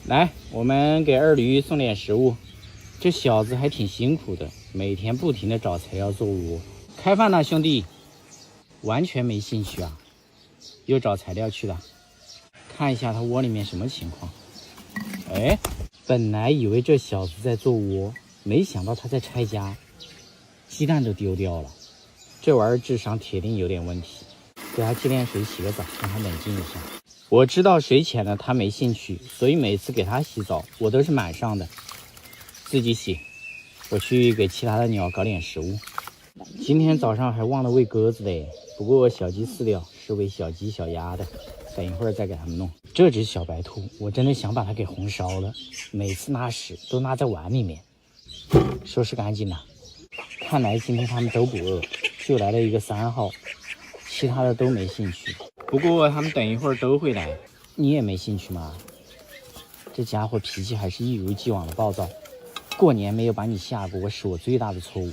来，我们给二驴送点食物。这小子还挺辛苦的，每天不停的找材料做窝。开饭了，兄弟！完全没兴趣啊，又找材料去了。看一下他窝里面什么情况。哎，本来以为这小子在做窝，没想到他在拆家，鸡蛋都丢掉了。这玩意儿智商铁定有点问题。给他接点水洗个澡，让他冷静一下。我知道水浅了他没兴趣，所以每次给他洗澡我都是满上的，自己洗。我去给其他的鸟搞点食物。今天早上还忘了喂鸽子嘞，不过小鸡饲料是喂小鸡小鸭的，等一会儿再给他们弄。这只小白兔我真的想把它给红烧了，每次拉屎都拉在碗里面。收拾干净了。看来今天他们都不饿，就来了一个3号，其他的都没兴趣。不过他们等一会儿都会来。你也没兴趣吗？这家伙脾气还是一如既往的暴躁，过年没有把你下锅是我最大的错误。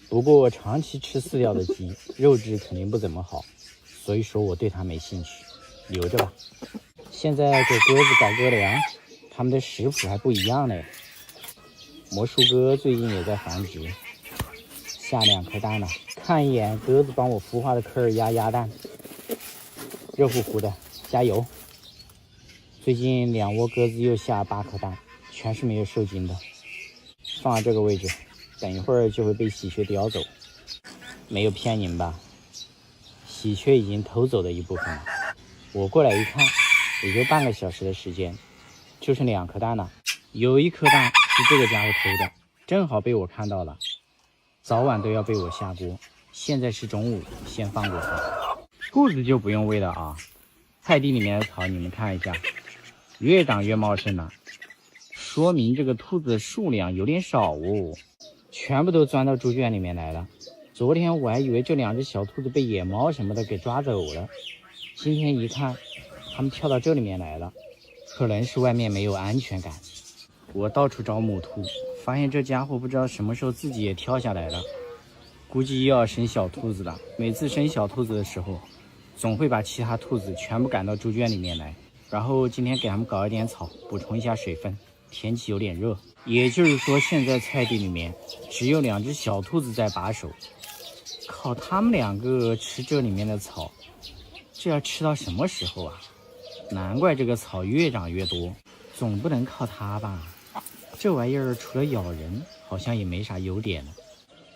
不过长期吃饲料的鸡肉质肯定不怎么好，所以说我对它没兴趣，留着吧。现在给鸽子改鸽粮，它们的食谱还不一样呢。魔术鸽最近也在繁殖，下2颗蛋了。看一眼鸽子帮我孵化的科尔鸭蛋，热乎乎的，加油！最近2窝鸽子又下8颗蛋，全是没有受精的，放在这个位置，等一会儿就会被喜鹊叼走。没有骗你们吧？喜鹊已经偷走了一部分了。我过来一看，也就半个小时的时间，就剩2颗蛋了。有1颗蛋是这个家伙偷的，正好被我看到了，早晚都要被我下锅。现在是中午，先放过它。兔子就不用喂了啊，菜地里面的草你们看一下，越长越茂盛了，说明这个兔子的数量有点少哦，全部都钻到猪圈里面来了。昨天我还以为这2只小兔子被野猫什么的给抓走了，今天一看，它们跳到这里面来了，可能是外面没有安全感。我到处找母兔，发现这家伙不知道什么时候自己也跳下来了，估计又要生小兔子了。每次生小兔子的时候，总会把其他兔子全部赶到猪圈里面来。然后今天给他们搞一点草，补充一下水分。天气有点热，也就是说现在菜地里面只有2只小兔子在把守，靠他们2个吃这里面的草，这要吃到什么时候啊？难怪这个草越长越多，总不能靠它吧？这玩意儿除了咬人，好像也没啥优点了。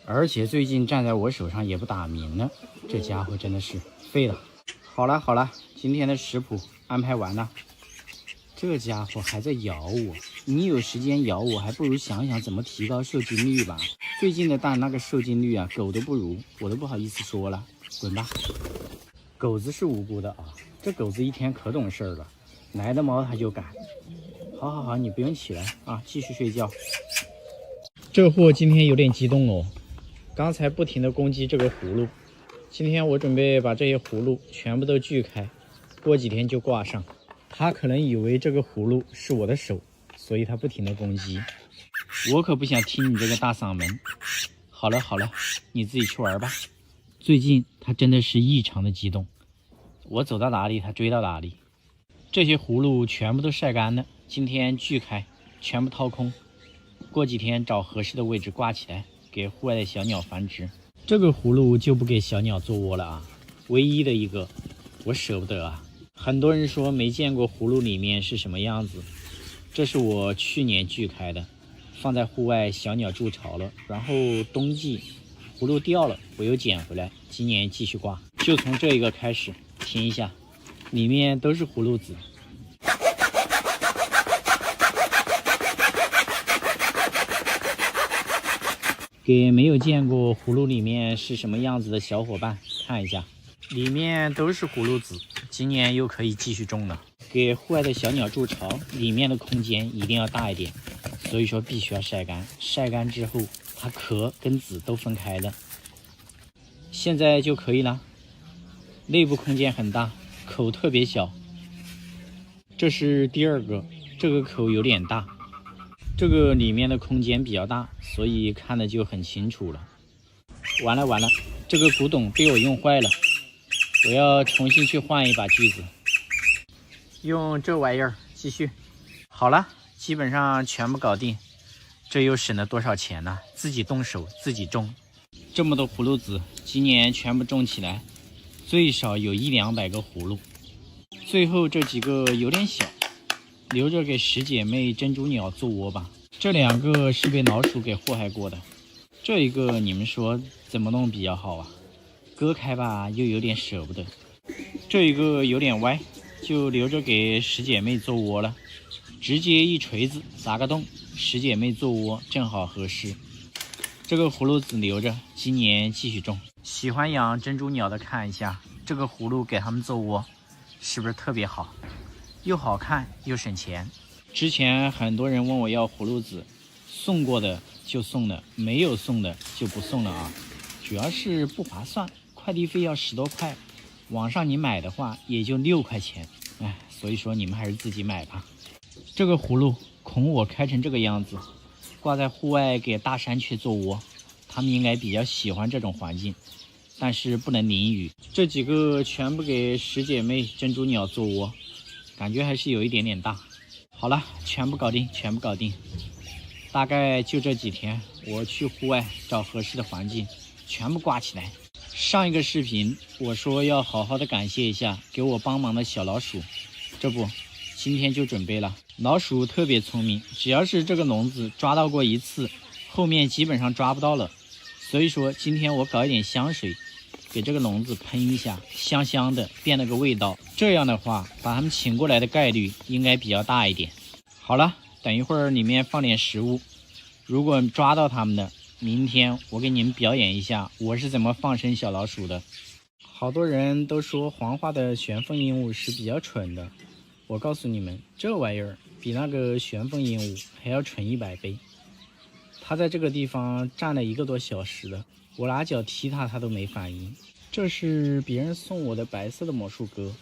而且最近站在我手上也不打鸣了，这家伙真的是废了。好了，今天的食谱安排完了。这家伙还在咬我，你有时间咬我，还不如想想怎么提高受精率吧。最近的蛋那个受精率啊，狗都不如，我都不好意思说了。滚吧！狗子是无辜的啊，这狗子一天可懂事了，来的猫它就赶。好，你不用起来啊，继续睡觉。这货今天有点激动哦，刚才不停的攻击这个葫芦，今天我准备把这些葫芦全部都锯开，过几天就挂上。他可能以为这个葫芦是我的手，所以他不停的攻击。我可不想听你这个大嗓门。好了，你自己去玩吧。最近他真的是异常的激动，我走到哪里他追到哪里。这些葫芦全部都晒干了，今天锯开，全部掏空，过几天找合适的位置挂起来，给户外的小鸟繁殖。这个葫芦就不给小鸟做窝了啊，唯一的一个，我舍不得啊。很多人说没见过葫芦里面是什么样子，这是我去年锯开的，放在户外小鸟筑巢了，然后冬季葫芦掉了，我又捡回来，今年继续挂。就从这一个开始，听一下，里面都是葫芦籽。给没有见过葫芦里面是什么样子的小伙伴看一下，里面都是葫芦籽，今年又可以继续种了。给户外的小鸟筑巢，里面的空间一定要大一点，所以说必须要晒干。晒干之后，它壳跟籽都分开了，现在就可以了。内部空间很大，口特别小。这是第2个，这个口有点大，这个里面的空间比较大，所以看的就很清楚了。完了，这个古董被我用坏了，我要重新去换一把锯子。用这玩意儿继续。好了，基本上全部搞定，这又省了多少钱呢？自己动手自己种，这么多葫芦籽，今年全部种起来，最少有100-200个葫芦。最后这几个有点小，留着给10姐妹珍珠鸟做窝吧。这2个是被老鼠给祸害过的，这一个你们说怎么弄比较好啊？割开吧，又有点舍不得。这一个有点歪，就留着给10姐妹做窝了。直接一锤子砸个洞，10姐妹做窝正好合适。这个葫芦籽留着，今年继续种。喜欢养珍珠鸟的看一下，这个葫芦给它们做窝，是不是特别好？又好看又省钱。之前很多人问我要葫芦籽，送过的就送了，没有送的就不送了啊。主要是不划算，快递费要10多块，网上你买的话也就6块钱，哎，所以说你们还是自己买吧。这个葫芦孔我开成这个样子，挂在户外给大山雀做窝，它们应该比较喜欢这种环境，但是不能淋雨。这几个全部给10姐妹珍珠鸟做窝，感觉还是有一点点大。好了，全部搞定，全部搞定。大概就这几天，我去户外找合适的环境，全部挂起来。上一个视频我说要好好的感谢一下给我帮忙的小老鼠，这不，今天就准备了。老鼠特别聪明，只要是这个笼子抓到过一次，后面基本上抓不到了。所以说今天我搞一点香水，给这个笼子喷一下，香香的，变了个味道。这样的话，把它们请过来的概率应该比较大一点。好了，等一会儿里面放点食物，如果抓到它们的，明天我给你们表演一下我是怎么放生小老鼠的。好多人都说黄花的玄凤鹦鹉是比较蠢的，我告诉你们，这玩意儿比那个玄凤鹦鹉还要蠢100倍。它在这个地方站了1个多小时的，我拿脚踢它，它都没反应。这是别人送我的白色的魔术鸽，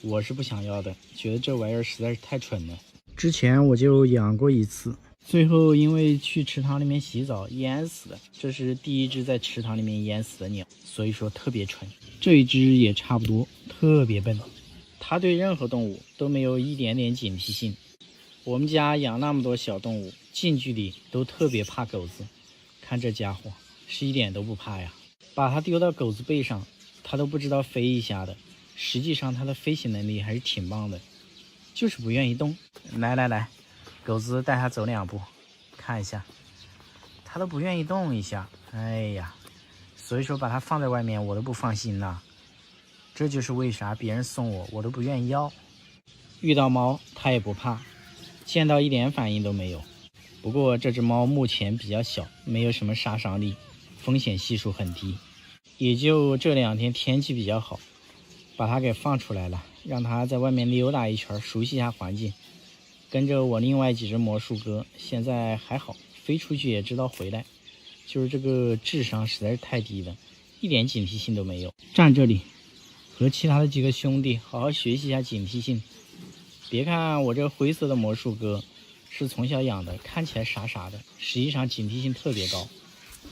我是不想要的，觉得这玩意儿实在是太蠢了。之前我就养过一次，最后因为去池塘里面洗澡淹死了。这是第1只在池塘里面淹死的鸟，所以说特别蠢。这一只也差不多，特别笨，它对任何动物都没有一点点警惕性。我们家养那么多小动物，近距离都特别怕狗子，看这家伙是一点都不怕呀。把它丢到狗子背上，它都不知道飞一下的，实际上它的飞行能力还是挺棒的，就是不愿意动。来来来，狗子带它走2步，看一下，它都不愿意动一下。哎呀，所以说把它放在外面我都不放心了。这就是为啥别人送我都不愿意要。遇到猫它也不怕，见到一点反应都没有。不过这只猫目前比较小，没有什么杀伤力，风险系数很低。也就这2天天气比较好，把它给放出来了，让它在外面溜达一圈，熟悉一下环境。跟着我另外几只魔术鸽，现在还好，飞出去也知道回来，就是这个智商实在是太低了，一点警惕性都没有。站这里和其他的几个兄弟好好学习一下警惕性。别看我这灰色的魔术鸽是从小养的，看起来傻傻的，实际上警惕性特别高。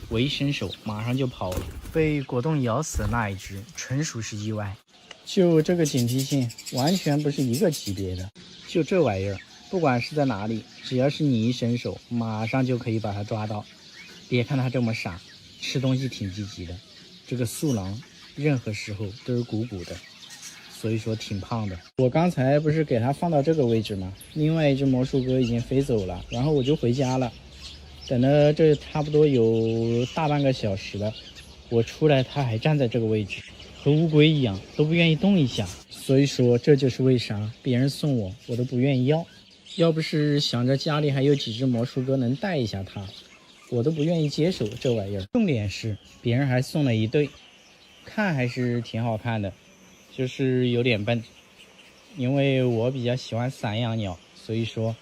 我一伸手马上就跑了，被果冻咬死的那一只纯属是意外。就这个警惕性完全不是一个级别的。就这玩意儿，不管是在哪里，只要是你一伸手，马上就可以把它抓到。别看它这么傻，吃东西挺积极的。这个素狼任何时候都是鼓鼓的，所以说挺胖的。我刚才不是给它放到这个位置吗？另外一只魔术鸽已经飞走了，然后我就回家了。等了这差不多有大半个小时了，我出来它还站在这个位置，和乌龟一样，都不愿意动一下。所以说这就是为啥别人送我都不愿意要。要不是想着家里还有几只魔术鸽能带一下它，我都不愿意接手这玩意儿。重点是别人还送了一对，看还是挺好看的，就是有点笨。因为我比较喜欢散养鸟，所以说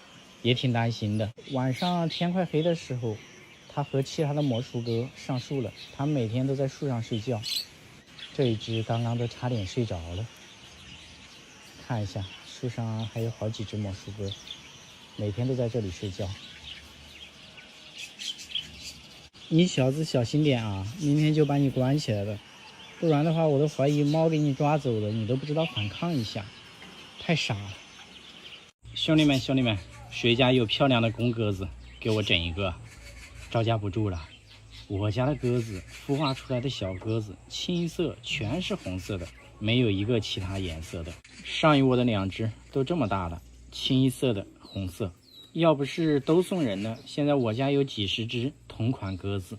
也挺担心的。晚上天快黑的时候，它和其他的魔术鸽上树了，它们每天都在树上睡觉。这一只刚刚都差点睡着了。看一下树上还有好几只魔术鸽，每天都在这里睡觉。你小子小心点啊，明天就把你关起来了，不然的话我都怀疑猫给你抓走了，你都不知道反抗一下，太傻了。兄弟们，谁家有漂亮的公鸽子，给我整一个。招架不住了，我家的鸽子孵化出来的小鸽子，青色全是红色的，没有一个其他颜色的。上一窝的2只都这么大了，清一色的红色。要不是都送人了，现在我家有几十只同款鸽子，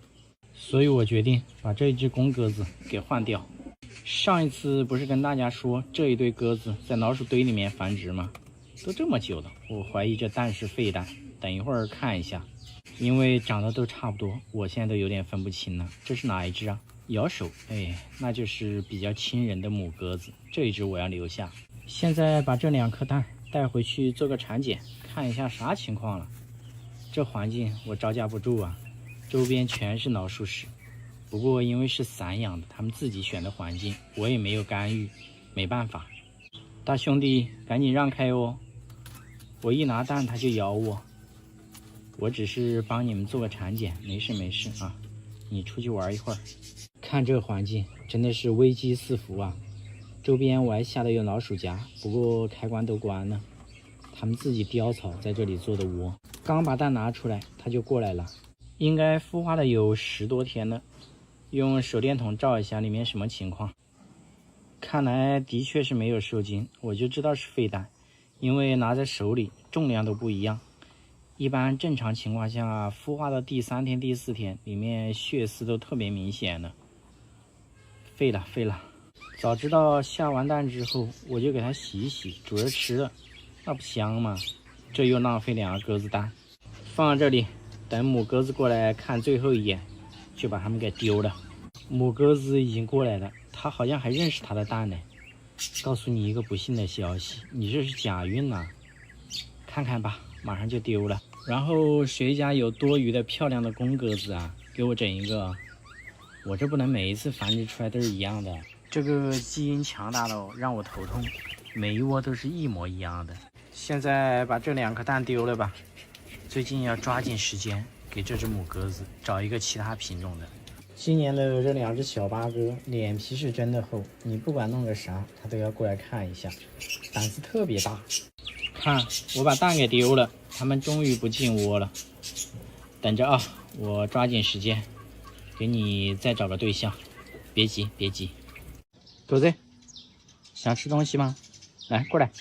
所以我决定把这一只公鸽子给换掉。上一次不是跟大家说这一对鸽子在老鼠堆里面繁殖吗？都这么久了，我怀疑这蛋是废蛋。等一会儿看一下，因为长得都差不多，我现在都有点分不清了。这是哪一只啊？摇手，那就是比较亲人的母鸽子，这一只我要留下。现在把这2颗蛋带回去做个产检，看一下啥情况了。这环境我招架不住啊，周边全是老鼠屎。不过因为是散养的，他们自己选的环境，我也没有干预，没办法。大兄弟，赶紧让开哦！我一拿蛋它就咬我。我只是帮你们做个产检，没事啊。你出去玩一会儿。看这环境，真的是危机四伏啊！周边我还下的有老鼠夹，不过开关都关了。他们自己叼草在这里做的窝，刚把蛋拿出来，它就过来了。应该孵化了有10多天了。用手电筒照一下里面什么情况。看来的确是没有受精，我就知道是废蛋，因为拿在手里重量都不一样。一般正常情况下，孵化到第3天、第4天，里面血丝都特别明显了。废了！早知道下完蛋之后，我就给它洗一洗，煮着吃了，那不香吗？这又浪费2个鸽子蛋，放在这里，等母鸽子过来看最后一眼，就把它们给丢了。母鸽子已经过来了，它好像还认识它的蛋呢。告诉你一个不幸的消息，你这是假孕了。看看吧，马上就丢了。然后谁家有多余的漂亮的公鸽子啊，给我整一个。我这不能每一次繁殖出来都是一样的，这个基因强大的让我头痛，每一窝都是一模一样的。现在把这2颗蛋丢了吧，最近要抓紧时间给这只母鸽子找一个其他品种的。今年的这2只小八哥脸皮是真的厚，你不管弄个啥，它都要过来看一下，胆子特别大。看，我把蛋给丢了，它们终于不进窝了。等着啊，我抓紧时间给你再找个对象。别急，狗子，想吃东西吗？来，过来，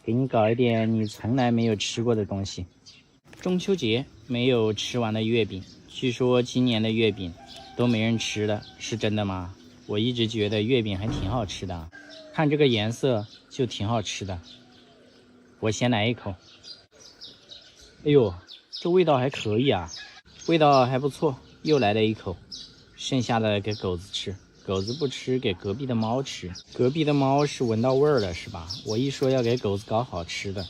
给你搞一点你从来没有吃过的东西。中秋节没有吃完的月饼，据说今年的月饼都没人吃了，是真的吗？我一直觉得月饼还挺好吃的，看这个颜色就挺好吃的。我先来一口。哎呦，这味道还可以啊，味道还不错。又来了一口，剩下的给狗子吃，狗子不吃，给隔壁的猫吃。隔壁的猫是闻到味儿了是吧？我一说要给狗子搞好吃的，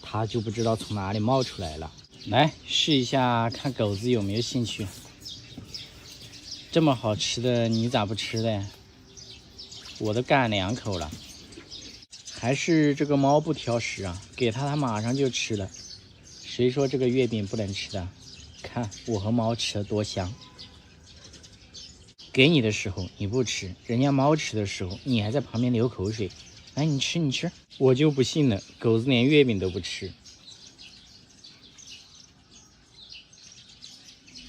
它就不知道从哪里冒出来了。来试一下，看狗子有没有兴趣。这么好吃的，你咋不吃嘞？我都干2口了。还是这个猫不挑食啊，给它马上就吃了。谁说这个月饼不能吃的？看我和猫吃的多香。给你的时候你不吃，人家猫吃的时候你还在旁边流口水。来，你吃，我就不信了，狗子连月饼都不吃。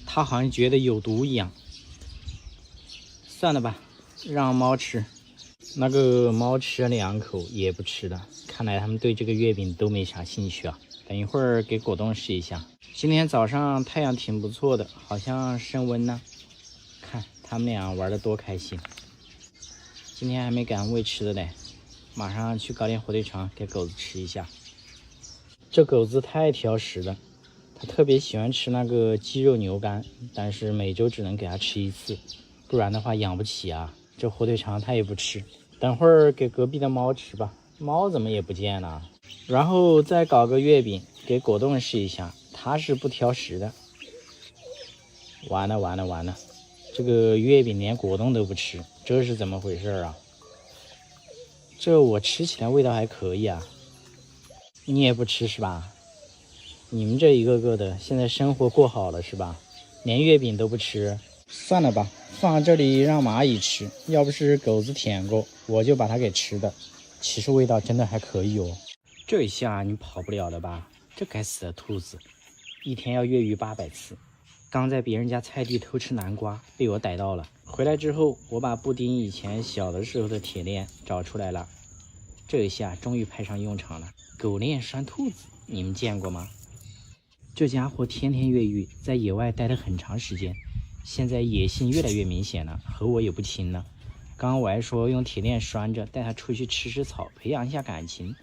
它好像觉得有毒一样。算了吧，让猫吃。那个猫吃了2口也不吃了，看来他们对这个月饼都没啥兴趣啊。等一会儿给果冻试一下。今天早上太阳挺不错的，好像升温呢。看他们俩玩的多开心。今天还没赶喂吃的嘞，马上去搞点火腿肠给狗子吃一下。这狗子太挑食了，它特别喜欢吃那个鸡肉牛肝，但是每周只能给它吃1次，不然的话养不起啊。这火腿肠它也不吃，等会儿给隔壁的猫吃吧，猫怎么也不见了。然后再搞个月饼给果冻试一下，它是不挑食的。完了，这个月饼连果冻都不吃，这是怎么回事啊？这我吃起来味道还可以啊，你也不吃是吧？你们这一个个的现在生活过好了是吧？连月饼都不吃。算了吧，放在这里让蚂蚁吃，要不是狗子舔过，我就把它给吃的。其实味道真的还可以哦。这一下你跑不了了吧？这该死的兔子，一天要越狱800次。刚在别人家菜地偷吃南瓜，被我逮到了。回来之后，我把布丁以前小的时候的铁链找出来了。这一下终于派上用场了。狗链拴兔子，你们见过吗？这家伙天天越狱，在野外待了很长时间，现在野性越来越明显了，和我也不亲了。刚刚我还说用铁链拴着，带它出去吃吃草，培养一下感情。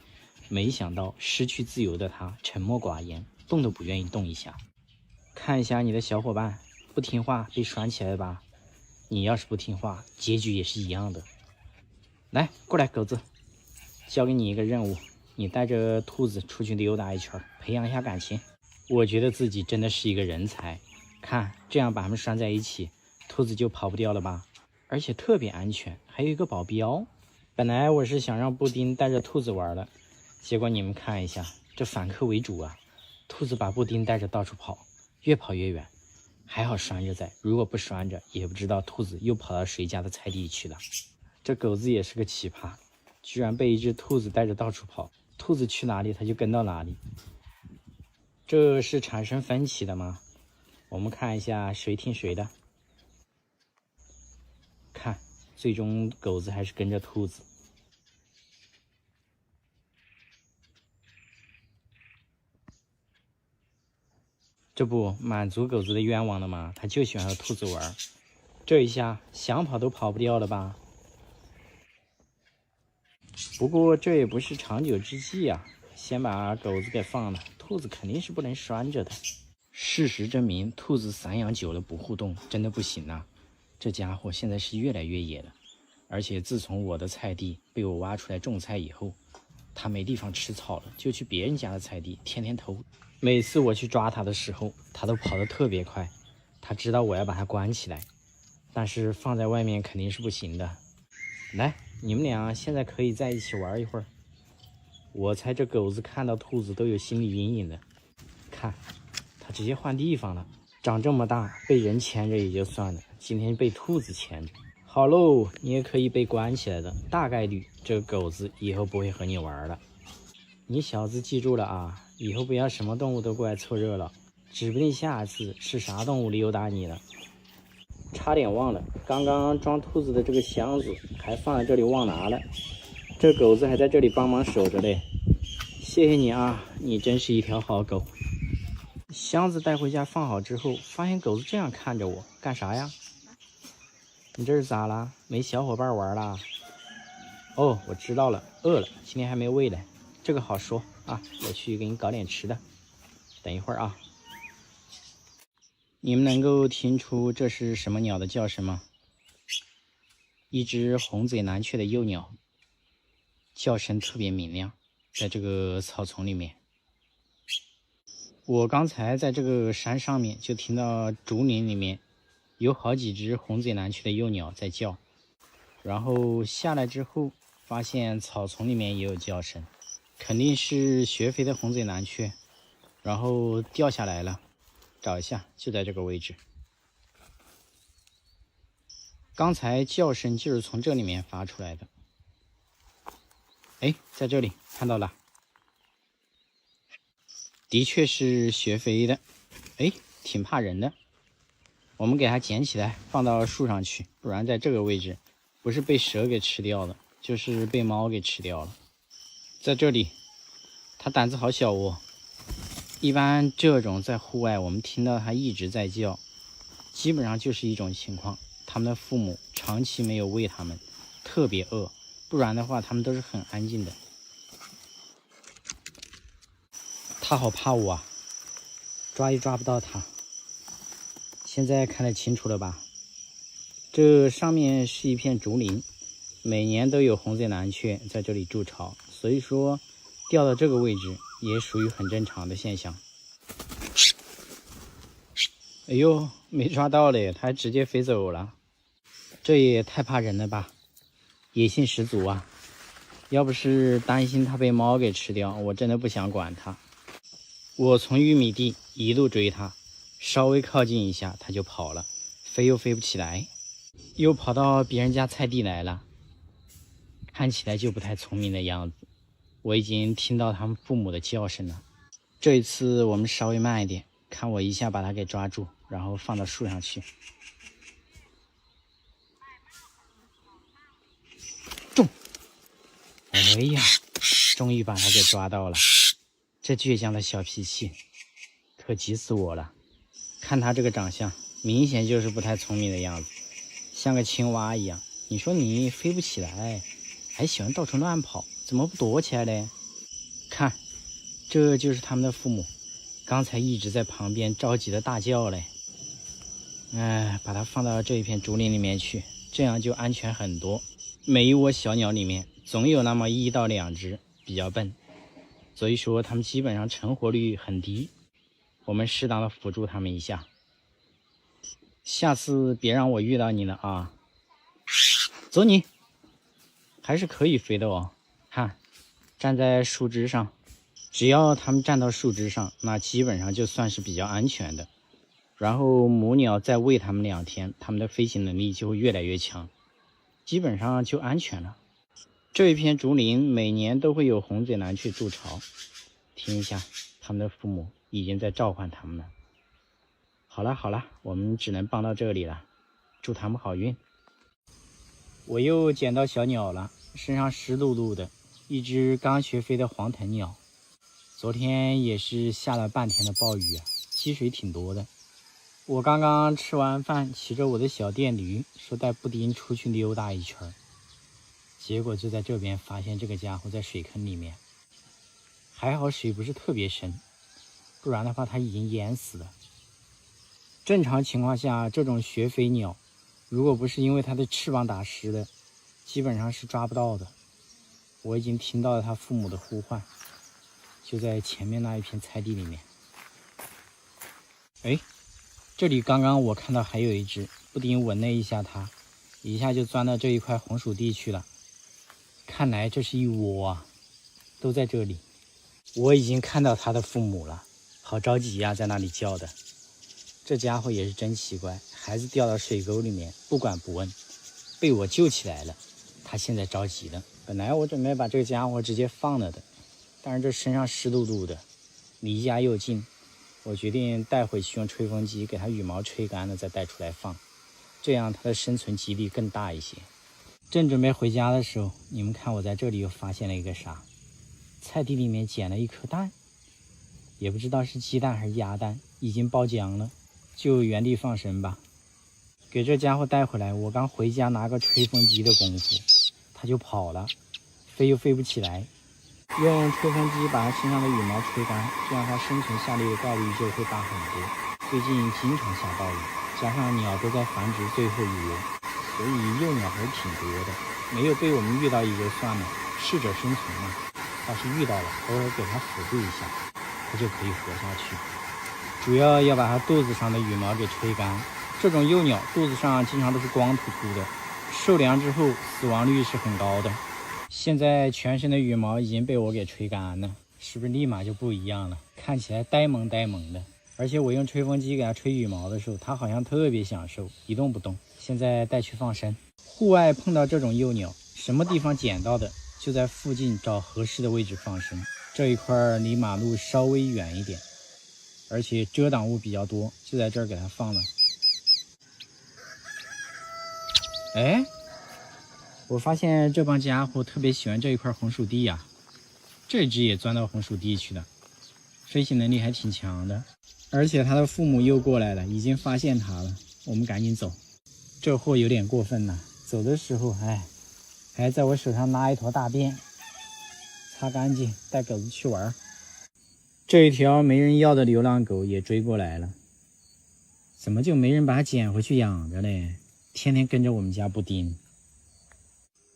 没想到失去自由的它沉默寡言，动都不愿意动一下。看一下你的小伙伴，不听话被拴起来吧？你要是不听话，结局也是一样的。来，过来，狗子，交给你一个任务，你带着兔子出去溜达一圈，培养一下感情。我觉得自己真的是一个人才，看这样把它们拴在一起，兔子就跑不掉了吧？而且特别安全，还有一个保镖。本来我是想让布丁带着兔子玩的，结果你们看一下，这反客为主啊！兔子把布丁带着到处跑，越跑越远。还好拴着在，如果不拴着，也不知道兔子又跑到谁家的菜地去了。这狗子也是个奇葩，居然被一只兔子带着到处跑，兔子去哪里它就跟到哪里。这是产生分歧的吗？我们看一下谁听谁的。看，最终狗子还是跟着兔子。这不满足狗子的愿望了吗？它就喜欢和兔子玩。这一下想跑都跑不掉了吧？不过这也不是长久之计啊，先把狗子给放了，兔子肯定是不能拴着的。事实证明，兔子散养久了不互动，真的不行啊！这家伙现在是越来越野了，而且自从我的菜地被我挖出来种菜以后，它没地方吃草了，就去别人家的菜地天天偷。每次我去抓它的时候，它都跑得特别快。它知道我要把它关起来，但是放在外面肯定是不行的。来，你们俩现在可以在一起玩一会儿。我猜这狗子看到兔子都有心理阴影的。看，它直接换地方了。长这么大，被人牵着也就算了，今天被兔子牵着。好喽，你也可以被关起来的，大概率这个狗子以后不会和你玩了。你小子记住了啊，以后不要什么动物都过来凑热闹，指不定下次是啥动物溜达你了。差点忘了，刚刚装兔子的这个箱子还放在这里忘拿了，这狗子还在这里帮忙守着嘞。谢谢你啊，你真是一条好狗。箱子带回家放好之后，发现狗子这样看着我，干啥呀？你这是咋了？没小伙伴玩啦？哦，我知道了，饿了，今天还没喂呢。这个好说啊，我去给你搞点吃的。等一会儿啊。你们能够听出这是什么鸟的叫声吗？一只红嘴蓝雀的幼鸟，叫声特别明亮，在这个草丛里面。我刚才在这个山上面就听到竹林里面有好几只红嘴蓝雀的幼鸟在叫，然后下来之后发现草丛里面也有叫声，肯定是学飞的红嘴蓝雀，然后掉下来了。找一下，就在这个位置。刚才叫声就是从这里面发出来的。哎，在这里看到了，的确是学飞的。哎，挺怕人的。我们给它捡起来，放到树上去，不然在这个位置，不是被蛇给吃掉了，就是被猫给吃掉了。在这里，它胆子好小哦。一般这种在户外，我们听到它一直在叫，基本上就是一种情况，它们的父母长期没有喂它们，特别饿，不然的话它们都是很安静的。它好怕我啊，抓也抓不到它。现在看得清楚了吧？这上面是一片竹林，每年都有红嘴蓝雀在这里筑巢，所以说掉到这个位置也属于很正常的现象。哎呦，没抓到嘞，它还直接飞走了，这也太怕人了吧，野性十足啊！要不是担心它被猫给吃掉，我真的不想管它。我从玉米地一路追它，稍微靠近一下它就跑了，飞又飞不起来，又跑到别人家菜地来了，看起来就不太聪明的样子。我已经听到他们父母的叫声了。这一次我们稍微慢一点，看我一下把它给抓住，然后放到树上去。中！哎呀，终于把它给抓到了。这倔强的小脾气，可急死我了。看他这个长相，明显就是不太聪明的样子，像个青蛙一样。你说你飞不起来，还喜欢到处乱跑，怎么不躲起来嘞？看，这就是他们的父母，刚才一直在旁边着急的大叫嘞。把它放到这一片竹林里面去，这样就安全很多。每一窝小鸟里面总有那么1到2只比较笨，所以说它们基本上成活率很低。我们适当的辅助它们一下，下次别让我遇到你了啊！走你，还是可以飞的哦。看，站在树枝上，只要它们站到树枝上，那基本上就算是比较安全的。然后母鸟再喂它们2天，它们的飞行能力就会越来越强，基本上就安全了。这一片竹林每年都会有红嘴蓝雀筑巢，听一下，它们的父母已经在召唤它们了。好了，我们只能帮到这里了，祝它们好运。我又捡到小鸟了，身上湿漉漉的，一只刚学飞的黄藤鸟。昨天也是下了半天的暴雨啊，积水挺多的。我刚刚吃完饭，骑着我的小电驴，说带布丁出去溜达一圈，结果就在这边发现这个家伙在水坑里面。还好水不是特别深，不然的话它已经淹死了。正常情况下，这种学飞鸟如果不是因为它的翅膀打湿了，基本上是抓不到的。我已经听到了它父母的呼唤，就在前面那一片菜地里面。这里刚刚我看到还有一只，布丁闻了一下它，一下就钻到这一块红薯地去了。看来这是一窝啊，都在这里。我已经看到它的父母了，好着急呀，在那里叫的。这家伙也是真奇怪，孩子掉到水沟里面不管不问，被我救起来了，他现在着急了。本来我准备把这个家伙直接放了的，但是这身上湿漉漉的，离家又近，我决定带回去用吹风机给它羽毛吹干了再带出来放，这样它的生存几率更大一些。正准备回家的时候，你们看我在这里又发现了一个啥？菜地里面捡了一颗蛋，也不知道是鸡蛋还是鸭蛋，已经爆浆了，就原地放生吧。给这家伙带回来，我刚回家拿个吹风机的功夫，它就跑了，飞又飞不起来。用吹风机把它身上的羽毛吹干，这样它生存下来的概率就会大很多。最近经常下暴雨，加上鸟都在繁殖最后一窝，所以幼鸟还是挺多的。没有被我们遇到一个算了，适者生存嘛。要是遇到了，偶尔给它辅助一下，它就可以活下去。主要要把它肚子上的羽毛给吹干。这种幼鸟肚子上经常都是光秃秃的，受凉之后死亡率是很高的。现在全身的羽毛已经被我给吹干了，是不是立马就不一样了？看起来呆萌呆萌的。而且我用吹风机给它吹羽毛的时候，它好像特别享受，一动不动。现在带去放生。户外碰到这种幼鸟，什么地方捡到的，就在附近找合适的位置放生。这一块离马路稍微远一点，而且遮挡物比较多，就在这儿给它放了。我发现这帮家伙特别喜欢这一块红薯地呀，这只也钻到红薯地去了，飞行能力还挺强的。而且他的父母又过来了，已经发现他了，我们赶紧走。这货有点过分了，走的时候还在我手上拉一坨大便，擦干净带狗子去玩。这一条没人要的流浪狗也追过来了，怎么就没人把它捡回去养着嘞？天天跟着我们家布丁。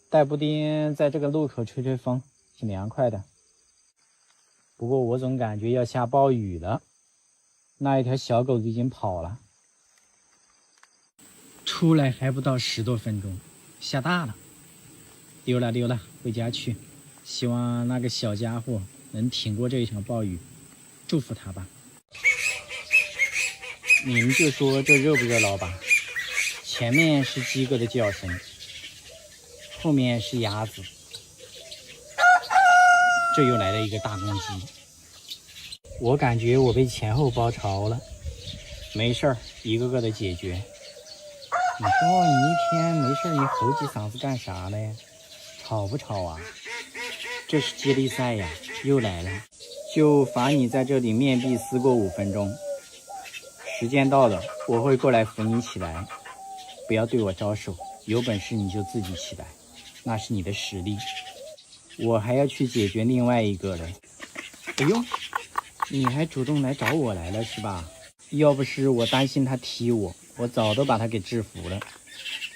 带布丁在这个路口吹吹风，挺凉快的。不过我总感觉要下暴雨了，那一条小狗子已经跑了。出来还不到10多分钟，下大了。溜了，回家去。希望那个小家伙能挺过这一场暴雨，祝福他吧。你们就说这热不热闹吧？前面是鸡哥的叫声，后面是鸭子。这又来了一个大公鸡，我感觉我被前后包抄了。没事儿，一个个的解决。你说你一天没事你吼几嗓子干啥嘞？吵不吵啊？这是接力赛呀，又来了，就罚你在这里面壁思过5分钟。时间到了，我会过来扶你起来，不要对我招手，有本事你就自己起来，那是你的实力。我还要去解决另外一个嘞。哎呦，你还主动来找我来了是吧？要不是我担心他踢我，我早都把他给制服了。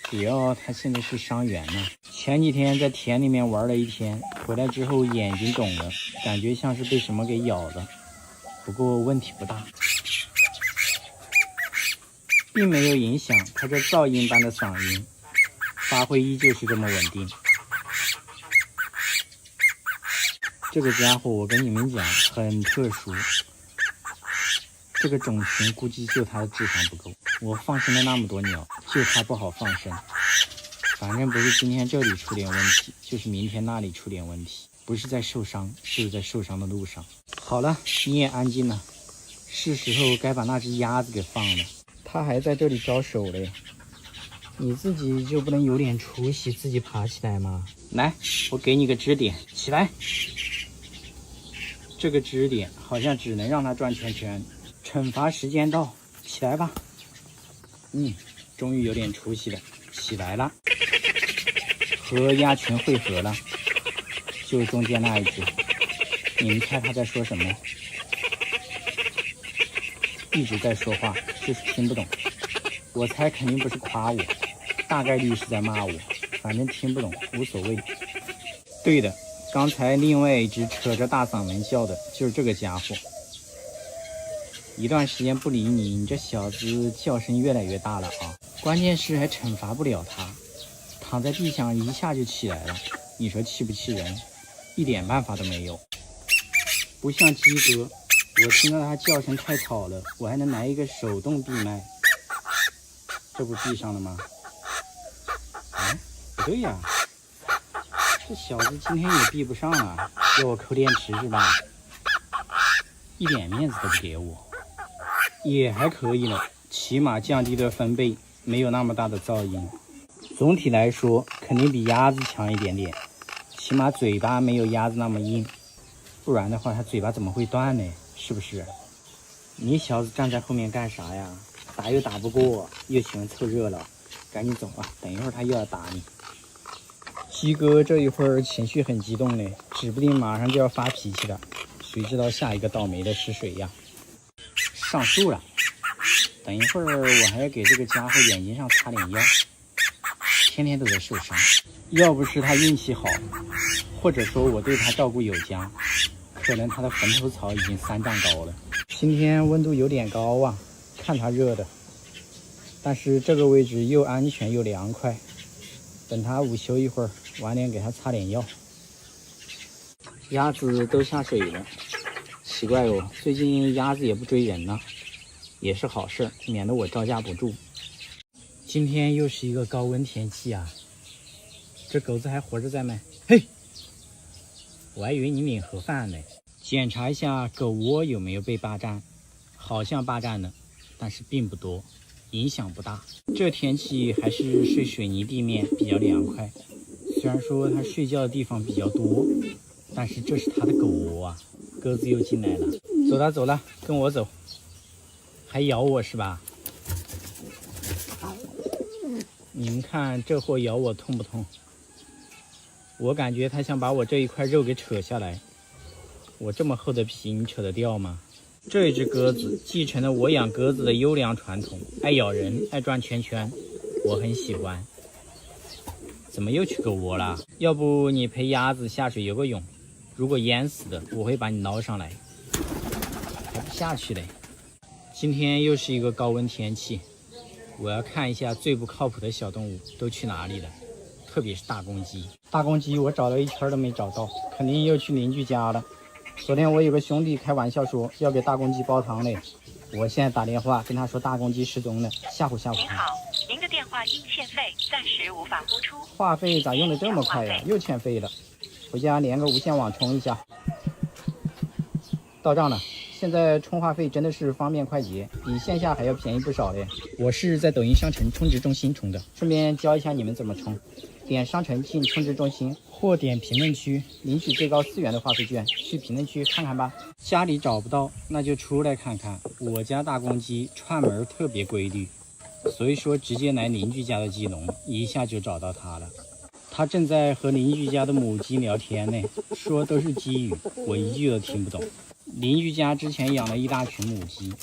主要他现在是伤员呢，前几天在田里面玩了一天，回来之后眼睛肿了，感觉像是被什么给咬了，不过问题不大，并没有影响他这噪音般的嗓音，发挥依旧是这么稳定。这个家伙我跟你们讲很特殊，这个种群估计就他的智商不够，我放生了那么多鸟，就他不好放生。反正不是今天这里出点问题，就是明天那里出点问题，不是在受伤，是在受伤的路上。好了，你也安静了，是时候该把那只鸭子给放了，它还在这里招手嘞。你自己就不能有点出息，自己爬起来吗？来，我给你个支点，起来。这个支点好像只能让它转圈圈。惩罚时间到，起来吧。终于有点出息了，起来了。和鸭群汇合了，就中间那一只。你们猜他在说什么？一直在说话，就是听不懂。我猜肯定不是夸我，大概率是在骂我，反正听不懂，无所谓。对的，刚才另外一只扯着大嗓门叫的就是这个家伙。一段时间不理你，你这小子叫声越来越大了啊！关键是还惩罚不了他，躺在地上一下就起来了，你说气不气人？一点办法都没有。不像鸡哥，我听到他叫声太吵了，我还能来一个手动闭麦。这不闭上了吗？不对呀，这小子今天也闭不上啊，要我抠电池是吧？一点面子都不给我。也还可以了，起码降低了分贝，没有那么大的噪音。总体来说肯定比鸭子强一点点，起码嘴巴没有鸭子那么硬，不然的话它嘴巴怎么会断呢？是不是？你小子站在后面干啥呀？打又打不过，又喜欢凑热闹，赶紧走啊，等一会儿他又要打你。鸡哥这一会儿情绪很激动呢，指不定马上就要发脾气了，谁知道下一个倒霉的是谁呀？上树了，等一会儿我还要给这个家伙眼睛上擦点药，天天都在受伤。要不是他运气好，或者说我对他照顾有加，可能他的坟头草已经3丈高了。今天温度有点高啊，看他热的，但是这个位置又安全又凉快。等他午休一会儿，晚点给他擦点药。鸭子都下水了。奇怪哦，最近鸭子也不追人了，也是好事，免得我招架不住。今天又是一个高温天气啊，这狗子还活着在没？嘿，我还以为你领盒饭呢。检查一下狗窝有没有被霸占，好像霸占了，但是并不多，影响不大。这天气还是睡水泥地面比较凉快，虽然说它睡觉的地方比较多，但是这是它的狗窝啊。鸽子又进来了，走了走了，跟我走。还咬我是吧？你们看这货咬我痛不痛？我感觉他想把我这一块肉给扯下来。我这么厚的皮，你扯得掉吗？这只鸽子继承了我养鸽子的优良传统，爱咬人，爱转圈圈，我很喜欢。怎么又去狗窝了？要不你陪鸭子下水游个泳？如果淹死的，我会把你捞上来。还不下去嘞？今天又是一个高温天气，我要看一下最不靠谱的小动物都去哪里了，特别是大公鸡。大公鸡我找了一圈都没找到，肯定又去邻居家了。昨天我有个兄弟开玩笑说要给大公鸡煲汤嘞，我现在打电话跟他说大公鸡失踪了，吓唬吓唬他。您好，您的电话因欠费，暂时无法播出。话费咋用的这么快呀？又欠费了。回家连个无线网充一下。到账了。现在充话费真的是方便快捷，比线下还要便宜不少嘞。我是在抖音商城充值中心充的，顺便教一下你们怎么充。点商城进充值中心，或点评论区领取最高4元的话费券，去评论区看看吧。家里找不到，那就出来看看。我家大公鸡串门特别规律，所以说直接来邻居家的鸡笼，一下就找到它了。它正在和邻居家的母鸡聊天呢，说都是鸡语，我一句都听不懂。邻居家之前养了一大群母鸡，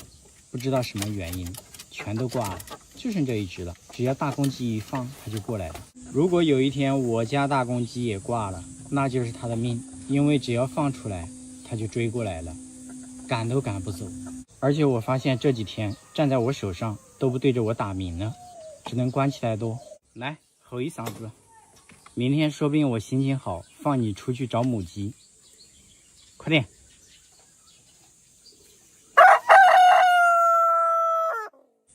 不知道什么原因，全都挂了，就剩这一只了。只要大公鸡一放，它就过来了。如果有一天我家大公鸡也挂了，那就是它的命，因为只要放出来，它就追过来了，赶都赶不走。而且我发现这几天站在我手上都不对着我打鸣了，只能关起来多。来，吼一嗓子。明天说不定我心情好，放你出去找母鸡。快点！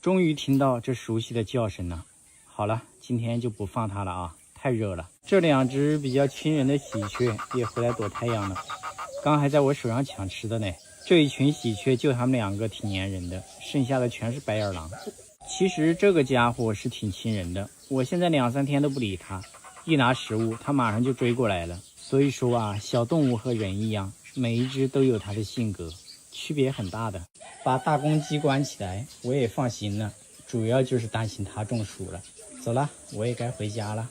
终于听到这熟悉的叫声了。好了，今天就不放它了啊，太热了。这2只比较亲人的喜鹊也回来躲太阳了，刚还在我手上抢吃的呢。这一群喜鹊就它们2个挺粘人的，剩下的全是白眼狼。其实这个家伙是挺亲人的，我现在2、3天都不理它，一拿食物它马上就追过来了。所以说啊，小动物和人一样，每一只都有它的性格，区别很大的。把大公鸡关起来，我也放心了，主要就是担心它中暑了。走了，我也该回家了。